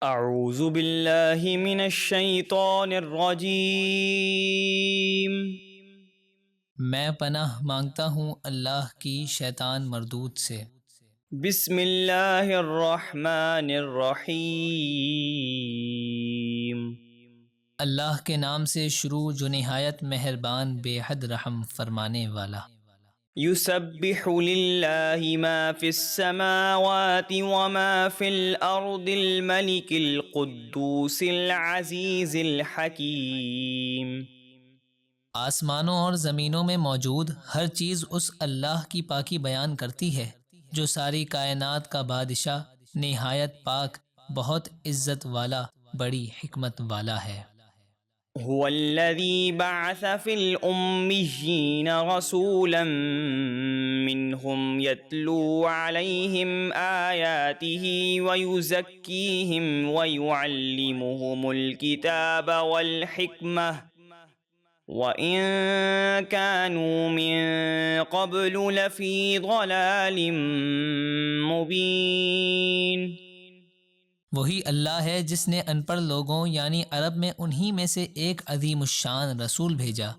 اعوذ باللہ من الشیطان الرجیم میں پناہ مانگتا ہوں اللہ کی شیطان مردود سے۔ بسم اللہ الرحمن الرحیم اللہ کے نام سے شروع جو نہایت مہربان بے حد رحم فرمانے والا۔ یسبح للہ ما فی السماوات وما فی الارض الملک القدوس العزیز الحکیم۔ آسمانوں اور زمینوں میں موجود ہر چیز اس اللہ کی پاکی بیان کرتی ہے جو ساری کائنات کا بادشاہ، نہایت پاک، بہت عزت والا، بڑی حکمت والا ہے۔ هو الذي بعث في الأميين رسولا منهم يتلو عليهم آياته ويزكيهم ويعلمهم الكتاب والحكمة وَإِن كَانُوا مِن قَبْلُ لَفِي ضَلَالٍ مُبِينٍ۔ وہی اللہ ہے جس نے ان پڑھ لوگوں یعنی عرب میں انہی میں سے ایک عظیم الشان رسول بھیجا۔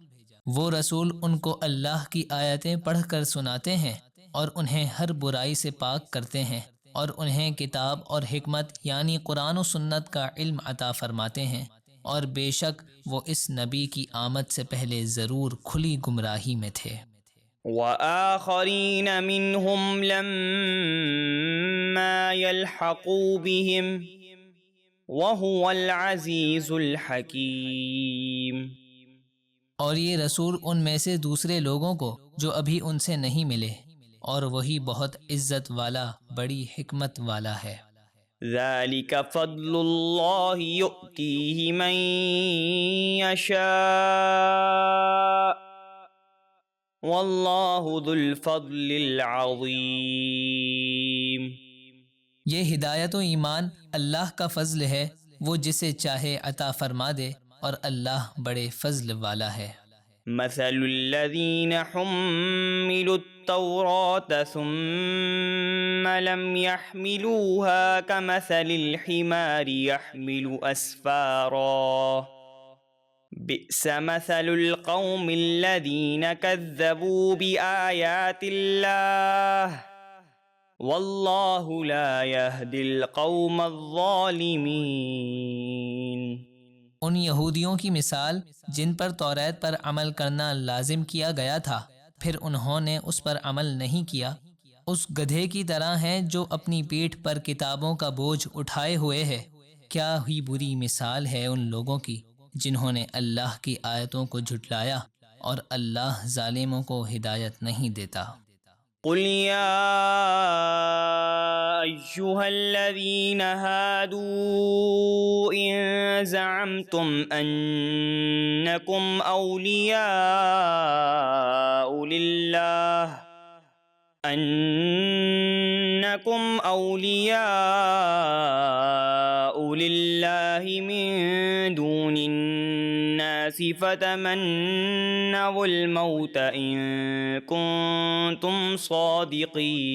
وہ رسول ان کو اللہ کی آیتیں پڑھ کر سناتے ہیں اور انہیں ہر برائی سے پاک کرتے ہیں اور انہیں کتاب اور حکمت یعنی قرآن و سنت کا علم عطا فرماتے ہیں، اور بے شک وہ اس نبی کی آمد سے پہلے ضرور کھلی گمراہی میں تھے۔ وَآخَرِينَ مِنْهُمْ لَمَّا يَلْحَقُوا بِهِمْ وَهُوَ الْعَزِيزُ الْحَكِيمُ۔ اور یہ رسول ان میں سے دوسرے لوگوں کو جو ابھی ان سے نہیں ملے، اور وہی بہت عزت والا، بڑی حکمت والا ہے۔ ذَلِكَ فَضْلُ اللَّهِ يُؤْتِيهِ مَن يَشَاءُ وَاللَّهُ ذُو الْفَضْلِ الْعَظِيمِ۔ یہ ہدایت و ایمان اللہ کا فضل ہے، وہ جسے چاہے عطا فرما دے، اور اللہ بڑے فضل والا ہے۔ مثل الذين حملوا التوراة ثم لم يحملوها كمثل الحمار يحمل أسفارا بئس مثل القوم الذين كذبوا بآيات الله والله لا يهدي القوم الظالمين۔ ان یہودیوں کی مثال جن پر توریت پر عمل کرنا لازم کیا گیا تھا پھر انہوں نے اس پر عمل نہیں کیا، اس گدھے کی طرح ہیں جو اپنی پیٹھ پر کتابوں کا بوجھ اٹھائے ہوئے ہے۔ کیا ہی بری مثال ہے ان لوگوں کی جنہوں نے اللہ کی آیتوں کو جھٹلایا، اور اللہ ظالموں کو ہدایت نہیں دیتا۔ قل يا أيها الذين هادوا إن زعمتم أنكم أولياء لله من دون الناس فتمنوا الموت إن كنتم صادقين۔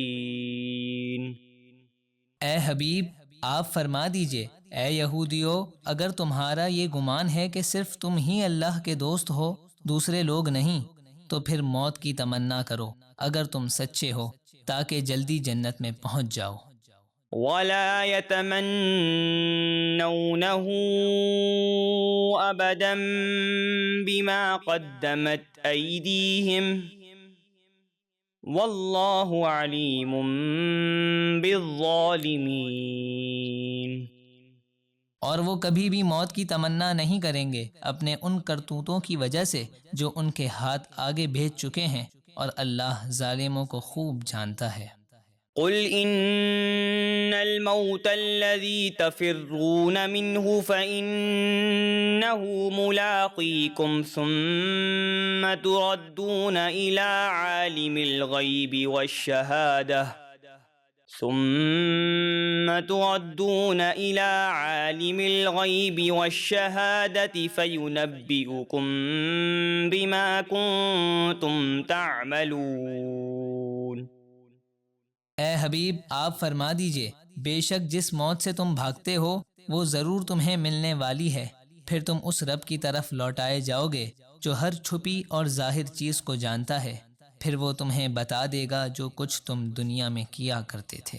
اے حبیب، آپ فرما دیجئے، اے یہودیو، اگر تمہارا یہ گمان ہے کہ صرف تم ہی اللہ کے دوست ہو، دوسرے لوگ نہیں، تو پھر موت کی تمنا کرو اگر تم سچے ہو، تاکہ جلدی جنت میں پہنچ جاؤ۔ ولا يتمنونه أبدا بما قدمت أيديهم والله عليم بالظالمين۔ اور وہ کبھی بھی موت کی تمنا نہیں کریں گے اپنے ان کرتوتوں کی وجہ سے جو ان کے ہاتھ آگے بھیج چکے ہیں، اور اللہ ظالموں کو خوب جانتا ہے۔ قل إن الموت الذي تفرون منه فإنه ملاقيكم ثم تردون إلى عالم الغيب والشهادة فينبئكم بما كنتم تعملون۔ اے حبیب، آپ فرما دیجئے، بے شک جس موت سے تم بھاگتے ہو وہ ضرور تمہیں ملنے والی ہے، پھر تم اس رب کی طرف لوٹائے جاؤ گے جو ہر چھپی اور ظاہر چیز کو جانتا ہے، پھر وہ تمہیں بتا دے گا جو کچھ تم دنیا میں کیا کرتے تھے۔